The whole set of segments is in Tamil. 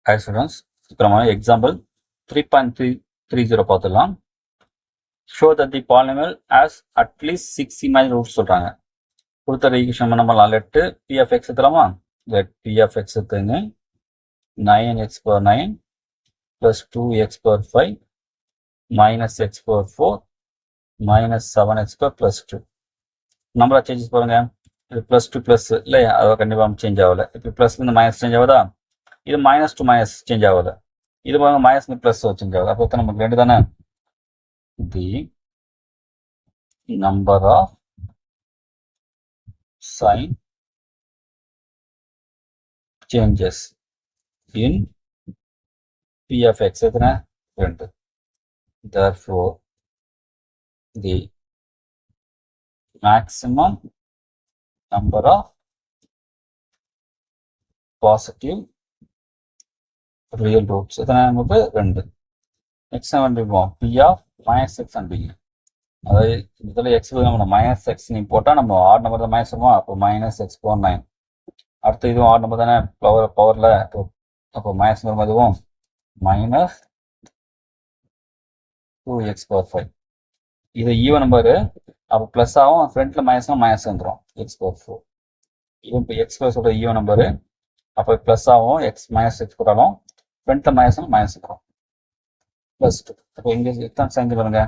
Hi students, இப்போ நம்ம example 3.330 பார்த்துடலாம். Show that the polynomial has at least 6 imaginary roots சொல்றாங்க. கொடுத்த ஈக்குவேஷன் நம்ம let p of x எடுத்துலாமா? Let p of x எடுத்துங்க 9x power 9 plus 2x power 5 minus x power 4 minus 7x power plus 2. Number of changes பாருங்க. இது plus 2 plus இல்லையா, அது கண்டிப்பாக சேஞ்ச் ஆகல. இப்போ plus இருந்து மைனஸ் சேஞ்ச் ஆகுதா? இது மைனஸ் டு மைனஸ் சேஞ்ச் ஆகுது. இது பாருங்க மைனஸ் பிளஸ் சேஞ்ச் ஆகுது. அப்போ நமக்கு ரெண்டு தானே. The number of sign changes in p of x எத்தனை ரெண்டு. therefore the maximum number of positive real roots எத்தனை நமக்கு ரெண்டு. நெக்ஸ்ட் நம்ம எடுப்போம் p of minus x and b. அதாவது இதில் எக்ஸ் நம்ம மைனஸ் எக்ஸ் நீ போட்டால் நம்ம ஆட் நம்பர் தான் மைனஸ் வருவோம். அப்போ மைனஸ் எக்ஸ் பவர் 9. அடுத்து இதுவும் ஆட் நம்பர் தானே பவரில். அப்போ மைனஸ் நம்பர் இதுவும் மைனஸ் 2x பவர் 5. இது ஈவன் நம்பரு. அப்போ ப்ளஸ் ஆகும், ஃப்ரண்ட்டில் மைனஸ்னா மைனஸ் வந்துடும் எக்ஸ் பவர் 4. ஈவன் இப்போ எக்ஸ் பவர் சொல்கிற ஈவன் நம்பரு. அப்போ ப்ளஸ் ஆகும், எக்ஸ் மைனஸ் எக்ஸ் போட்டாலும் ஃப்ரண்ட்டில் மைனஸ்னா மைனஸ் வந்துடும் ப்ளஸ் 2. அப்போ இங்கே எத்தனை சைன் பாருங்க,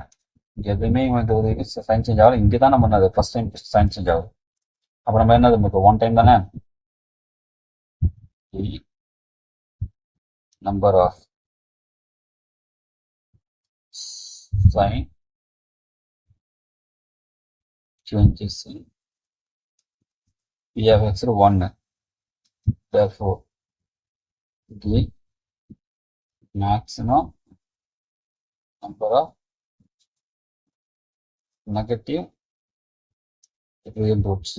இங்கே எதுவுமே வந்து சைன் சேஞ்ச் ஆகல. இங்கே தான் நம்ம பண்ணது ஃபர்ஸ்ட் டைம் சைன் சேஞ்ச் ஆகுது. அப்போ நம்ம என்னது நமக்கு ஒன் டைம் தானே. Number of sign changes in p of x 1. therefore the maximum number of negative real roots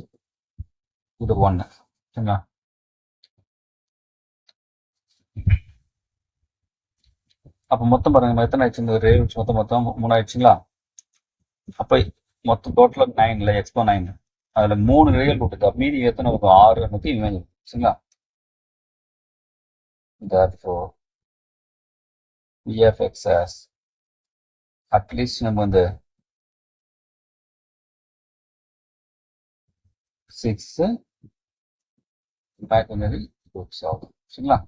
இது 1. சரிங்களா. அப்போ மொத்தம் பாருங்க எத்தனை ஆயிடுச்சு, இந்த ரியல் ரூட்ஸ் மொத்தம் 3 ஆயிடுச்சுங்களா. அப்போ மொத்தம் டோட்டலாக 9 இல்லை, எக்ஸ் பவர் 9. அதில் 3 ரியல் ரூட் இருக்கு. மீதி எத்தனை இருக்கும், 6 நமக்கு இமேஜ். சரிங்களா. therefore p of x has at least நம்ம வந்து 6 imaginary roots ஆகும். சரிங்களா.